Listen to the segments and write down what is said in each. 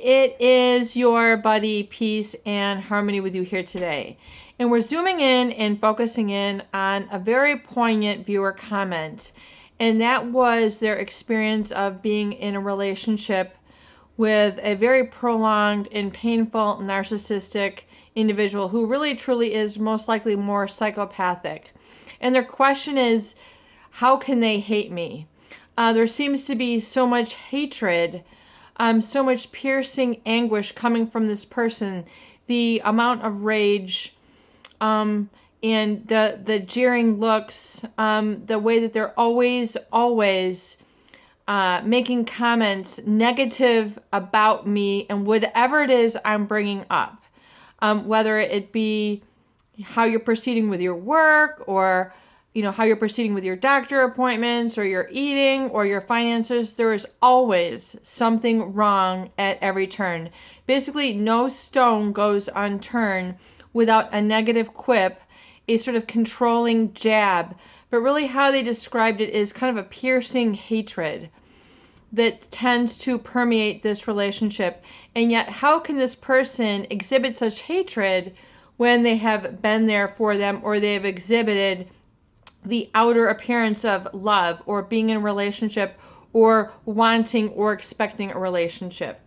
it is your buddy Peace and Harmony with you here today. And we're zooming in and focusing in on a very poignant viewer comment. And that was their experience of being in a relationship with a very prolonged and painful narcissistic individual who really truly is most likely more psychopathic. And their question is, how can they hate me? There seems to be so much hatred, so much piercing anguish coming from this person. The amount of rage, and the jeering looks, the way that they're always making comments negative about me and whatever it is I'm bringing up. Whether it be how you're proceeding with your work, or how you're proceeding with your doctor appointments, or your eating, or your finances, there is always something wrong at every turn. Basically, no stone goes unturned without a negative quip, a sort of controlling jab. But really how they described it is kind of a piercing hatred that tends to permeate this relationship. And yet, how can this person exhibit such hatred when they have been there for them, or they have exhibited the outer appearance of love, or being in a relationship, or wanting or expecting a relationship?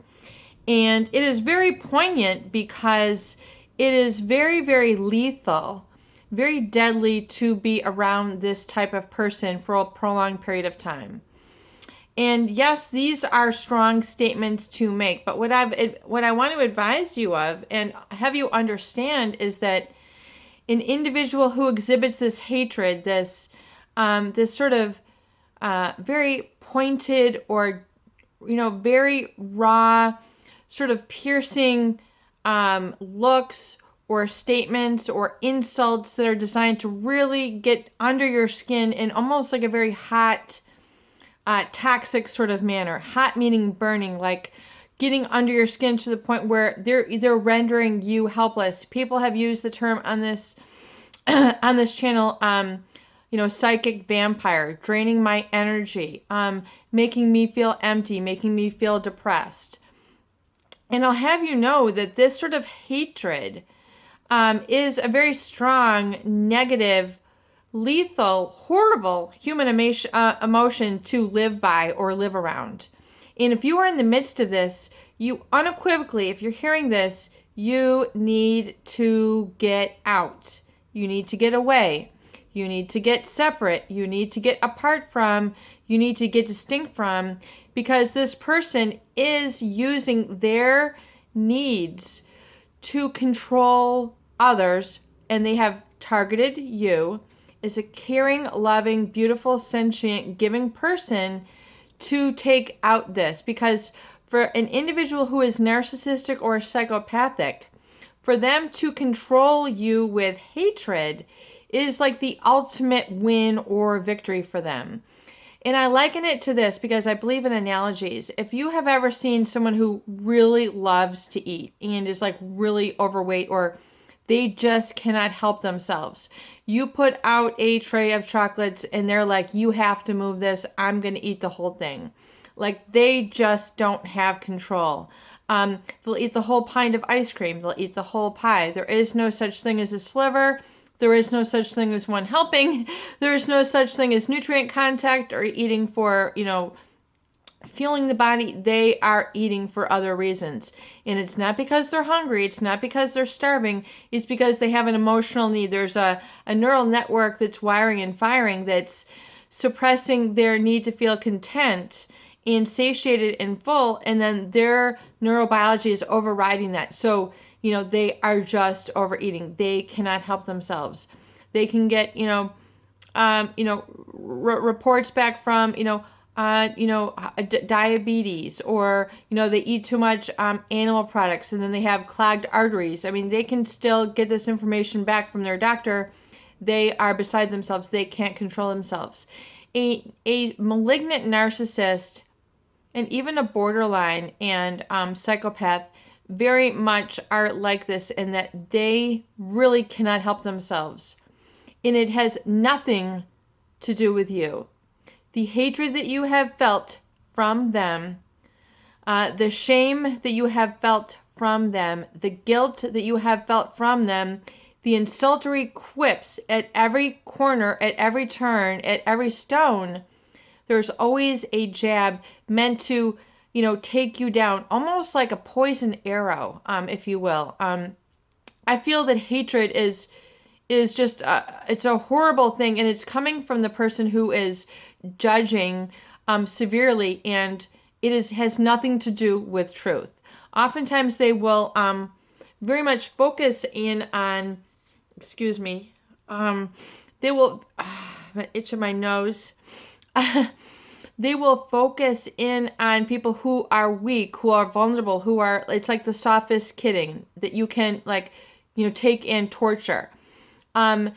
And it is very poignant because it is very, very lethal, very deadly to be around this type of person for a prolonged period of time. And yes, these are strong statements to make, but what I want to advise you of and have you understand is that an individual who exhibits this hatred, this sort of very pointed, or very raw, sort of piercing looks or statements or insults that are designed to really get under your skin in almost like a very hot, toxic sort of manner. Hot meaning burning, like getting under your skin to the point where they're rendering you helpless. People have used the term on this on this channel, psychic vampire, draining my energy, making me feel empty, making me feel depressed. And I'll have you know that this sort of hatred is a very strong, negative, lethal, horrible human emotion to live by or live around. And if you are in the midst of this, you unequivocally, if you're hearing this, you need to get out. You need to get away. You need to get separate. You need to get apart from. You need to get distinct from, because this person is using their needs to control others, and they have targeted you as a caring, loving, beautiful, sentient, giving person to take out this. Because for an individual who is narcissistic or psychopathic, for them to control you with hatred is like the ultimate win or victory for them. And I liken it to this because I believe in analogies. If you have ever seen someone who really loves to eat and is like really overweight, or they just cannot help themselves, you put out a tray of chocolates and they're like, you have to move this. I'm going to eat the whole thing. Like, they just don't have control. They'll eat the whole pint of ice cream. They'll eat the whole pie. There is no such thing as a sliver. There is no such thing as one helping. There is no such thing as nutrient contact or eating for, fueling the body. They are eating for other reasons. And it's not because they're hungry. It's not because they're starving. It's because they have an emotional need. There's a neural network that's wiring and firing that's suppressing their need to feel content and satiated and full. And then their neurobiology is overriding that. So, they are just overeating. They cannot help themselves. They can get, reports back from, diabetes, or, they eat too much animal products and then they have clogged arteries. I mean, they can still get this information back from their doctor. They are beside themselves. They can't control themselves. A malignant narcissist and even a borderline and psychopath very much are like this, in that they really cannot help themselves. And it has nothing to do with you. The hatred that you have felt from them the shame that you have felt from them, the guilt that you have felt from them, the insultory quips at every corner, at every turn, at every stone. There's always a jab meant to, take you down, almost like a poison arrow, if you will. I feel that hatred is just, it's a horrible thing, and it's coming from the person who is judging severely, and has nothing to do with truth. Oftentimes they will very much focus in on, excuse me, they will, I'm itching my nose. They will focus in on people who are weak, who are vulnerable, who are, it's like the softest kidding that you can take and torture. And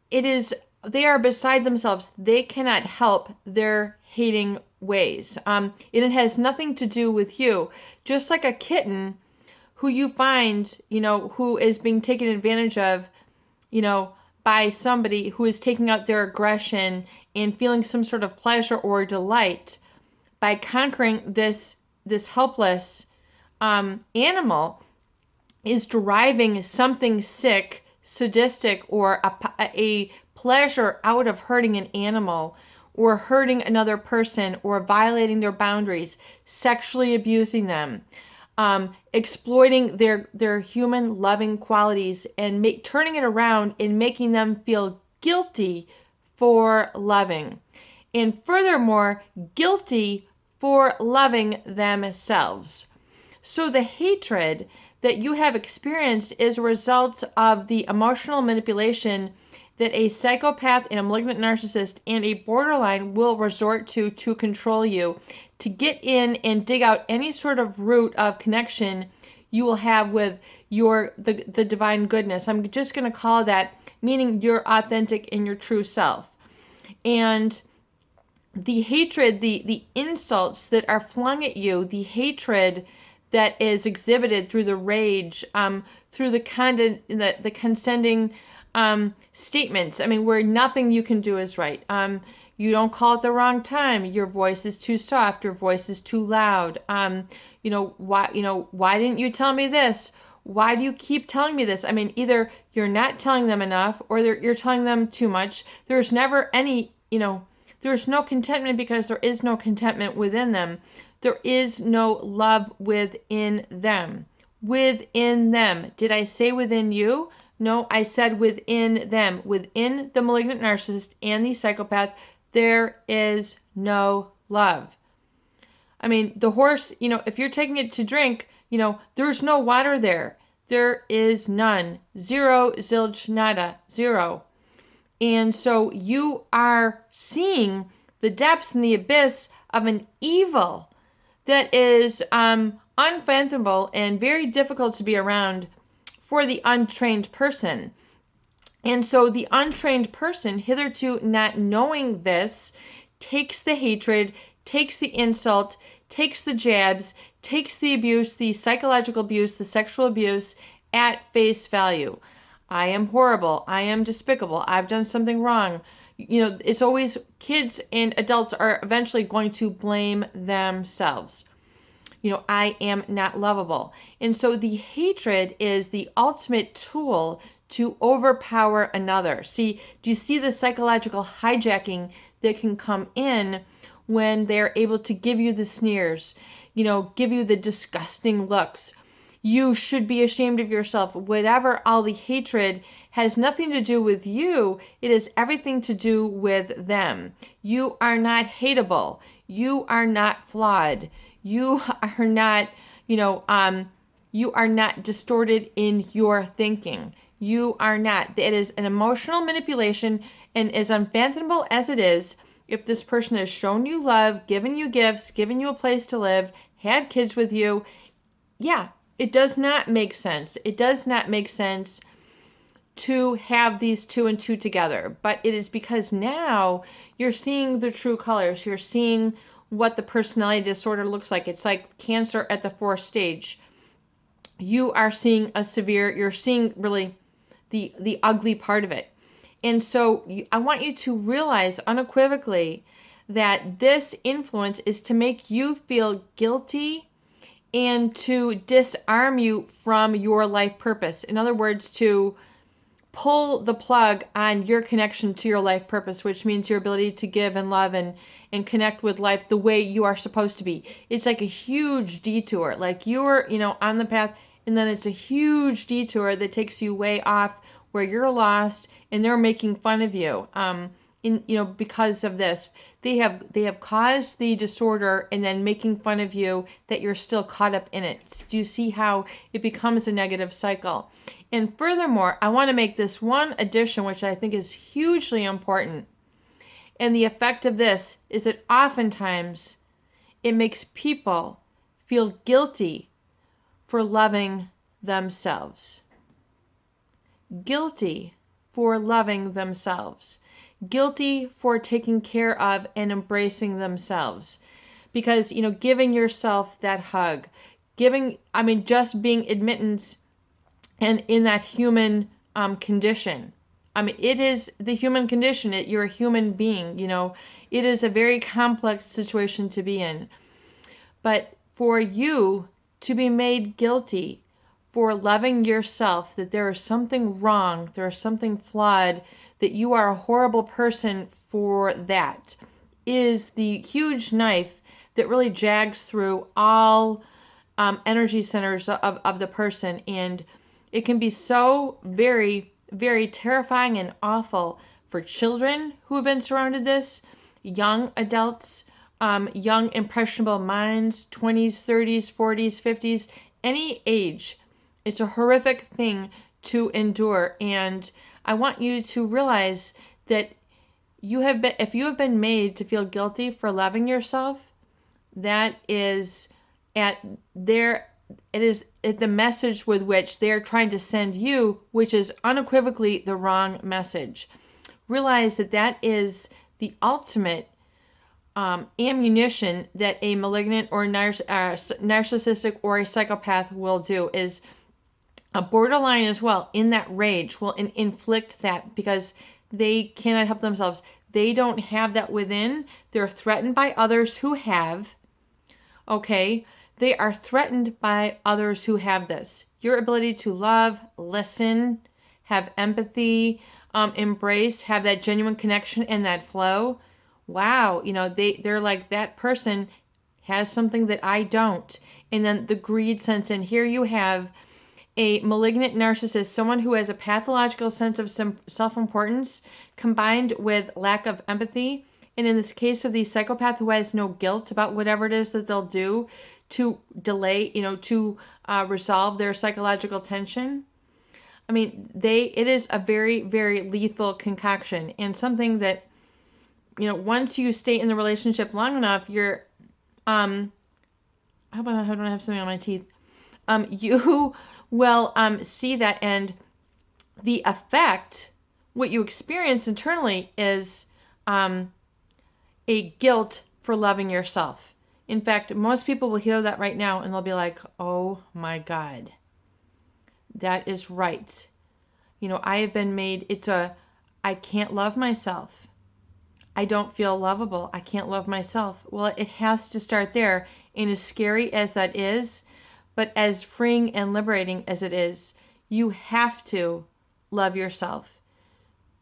they are beside themselves. They cannot help their hating ways. And it has nothing to do with you. Just like a kitten who you find, who is being taken advantage of, by somebody who is taking out their aggression and feeling some sort of pleasure or delight by conquering this helpless animal, is deriving something sick, sadistic, or a pleasure out of hurting an animal, or hurting another person, or violating their boundaries, sexually abusing them, exploiting their human loving qualities, and turning it around and making them feel guilty for loving. And furthermore, guilty for loving themselves. So the hatred that you have experienced is a result of the emotional manipulation that a psychopath and a malignant narcissist and a borderline will resort to control you, to get in and dig out any sort of root of connection you will have with the divine goodness. I'm just going to call that, meaning your authentic and your true self. And the hatred, the insults that are flung at you, the hatred that is exhibited through the rage, through the condescending statements. I mean, where nothing you can do is right. You don't call at the wrong time. Your voice is too soft. Your voice is too loud. Why didn't you tell me this? Why do you keep telling me this? I mean, either you're not telling them enough, or you're telling them too much. There's never any, there's no contentment, because there is no contentment within them. There is no love within them. Within them. Did I say within you? No, I said within them. Within the malignant narcissist and the psychopath, there is no love. I mean, the horse, if you're taking it to drink, there's no water there. There is none. Zero, zilch, nada. Zero. And so you are seeing the depths and the abyss of an evil that is unfathomable and very difficult to be around for the untrained person. And so the untrained person, hitherto not knowing this, takes the hatred, takes the insult, takes the jabs, takes the abuse, the psychological abuse, the sexual abuse at face value. I am horrible. I am despicable. I've done something wrong. It's always kids and adults are eventually going to blame themselves. I am not lovable. And so the hatred is the ultimate tool to overpower another. Do you see the psychological hijacking that can come in when they're able to give you the sneers, give you the disgusting looks? You should be ashamed of yourself. Whatever, all the hatred has nothing to do with you. It has everything to do with them. You are not hateable. You are not flawed. You are not, you are not distorted in your thinking. You are not. It is an emotional manipulation, and as unfathomable as it is, if this person has shown you love, given you gifts, given you a place to live, had kids with you, yeah, it does not make sense. It does not make sense to have these two and two together. But it is because now you're seeing the true colors. You're seeing what the personality disorder looks like. It's like cancer at the fourth stage. You are seeing you're seeing really the ugly part of it. And so I want you to realize unequivocally that this influence is to make you feel guilty and to disarm you from your life purpose. In other words, to pull the plug on your connection to your life purpose, which means your ability to give and love and connect with life the way you are supposed to be. It's like a huge detour. Like you're, on the path, and then it's a huge detour that takes you way off where you're lost and they're making fun of you. Because of this, they have caused the disorder and then making fun of you that you're still caught up in it. Do you see how it becomes a negative cycle? And furthermore, I want to make this one addition, which I think is hugely important. And the effect of this is that oftentimes it makes people feel guilty for loving themselves. Guilty for loving themselves. Guilty for taking care of and embracing themselves. Because, giving yourself that hug, just being admittance and in that human condition. It is the human condition. You're a human being, It is a very complex situation to be in. But for you to be made guilty for loving yourself, that there is something wrong, there is something flawed, that you are a horrible person for that, is the huge knife that really jags through all energy centers of the person. And it can be so very, very terrifying and awful for children who have been surrounded this, young adults, young impressionable minds, 20s, 30s, 40s, 50s, any age. It's a horrific thing to endure. And I want you to realize that if you have been made to feel guilty for loving yourself, that is it is the message with which they are trying to send you, which is unequivocally the wrong message. Realize that is the ultimate ammunition that a malignant or narcissistic or a psychopath will do, is a borderline as well, in that rage, will inflict that because they cannot help themselves. They don't have that within. They're threatened by others who have. Okay? They are threatened by others who have this. Your ability to love, listen, have empathy, embrace, have that genuine connection and that flow. Wow, they're like, that person has something that I don't. And then the greed sense in. Here you have a malignant narcissist, someone who has a pathological sense of self-importance combined with lack of empathy. And in this case of the psychopath who has no guilt about whatever it is that they'll do to delay, to resolve their psychological tension. It is a very, very lethal concoction, and something that, once you stay in the relationship long enough, you're, how do I have something on my teeth? You will see that, and the effect, what you experience internally is a guilt for loving yourself. In fact, most people will hear that right now and they'll be like, oh my God, that is right. I have been made, I can't love myself. I don't feel lovable. I can't love myself. Well, it has to start there. And as scary as that is, but as freeing and liberating as it is, you have to love yourself.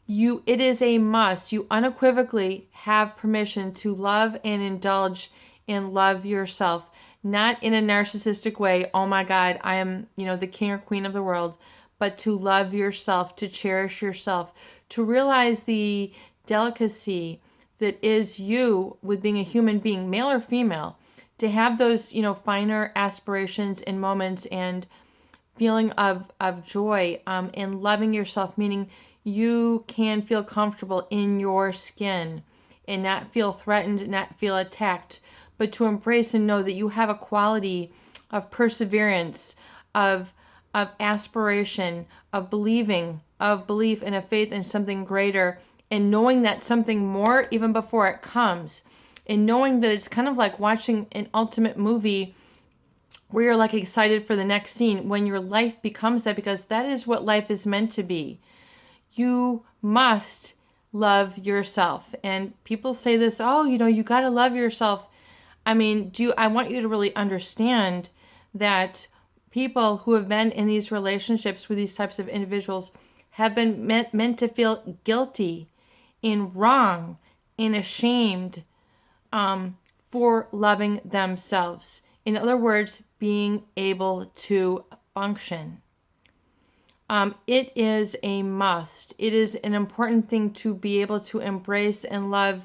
It is a must. You unequivocally have permission to love and indulge and love yourself. Not in a narcissistic way, oh my God, I am, the king or queen of the world, but to love yourself, to cherish yourself, to realize the delicacy that is you with being a human being, male or female, to have those, finer aspirations and moments and feeling of joy and loving yourself, meaning you can feel comfortable in your skin and not feel threatened, not feel attacked, but to embrace and know that you have a quality of perseverance, of aspiration, of belief and a faith in something greater, and knowing that something more even before it comes, and knowing that it's kind of like watching an ultimate movie where you're like excited for the next scene when your life becomes that, because that is what life is meant to be. You must love yourself. And people say this, oh, you got to love yourself. I mean, I want you to really understand that people who have been in these relationships with these types of individuals have been meant to feel guilty and wrong and ashamed for loving themselves. In other words, being able to function. It is a must. It is an important thing to be able to embrace and love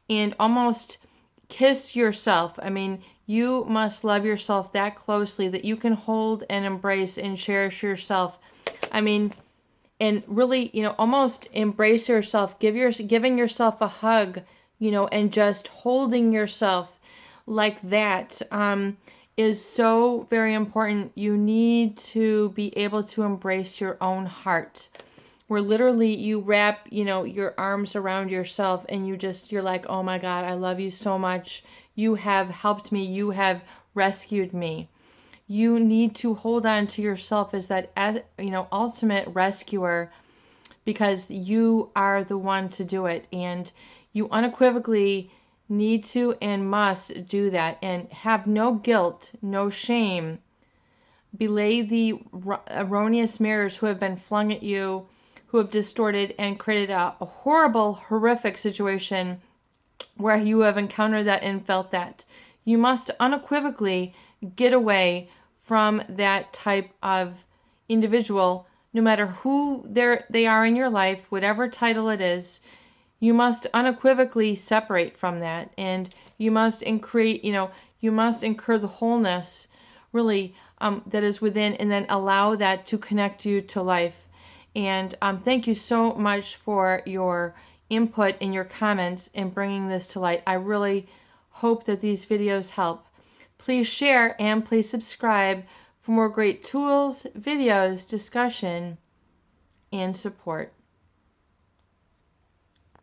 and almost kiss yourself. I mean, you must love yourself that closely that you can hold and embrace and cherish yourself. I mean, and really, almost embrace yourself, giving yourself a hug, and just holding yourself like that is so very important. You need to be able to embrace your own heart, where literally you wrap, your arms around yourself and you're like, oh my God, I love you so much. You have helped me. You have rescued me. You need to hold on to yourself as that, ultimate rescuer, because you are the one to do it. And you unequivocally need to and must do that, and have no guilt, no shame. Belay the erroneous mirrors who have been flung at you, who have distorted and created a horrible, horrific situation where you have encountered that and felt that. You must unequivocally get away from that type of individual, no matter who they are in your life, whatever title it is. You must unequivocally separate from that, and you must incur the wholeness, really, that is within, and then allow that to connect you to life. And thank you so much for your input and your comments in bringing this to light. I really hope that these videos help. Please share and please subscribe for more great tools, videos, discussion, and support.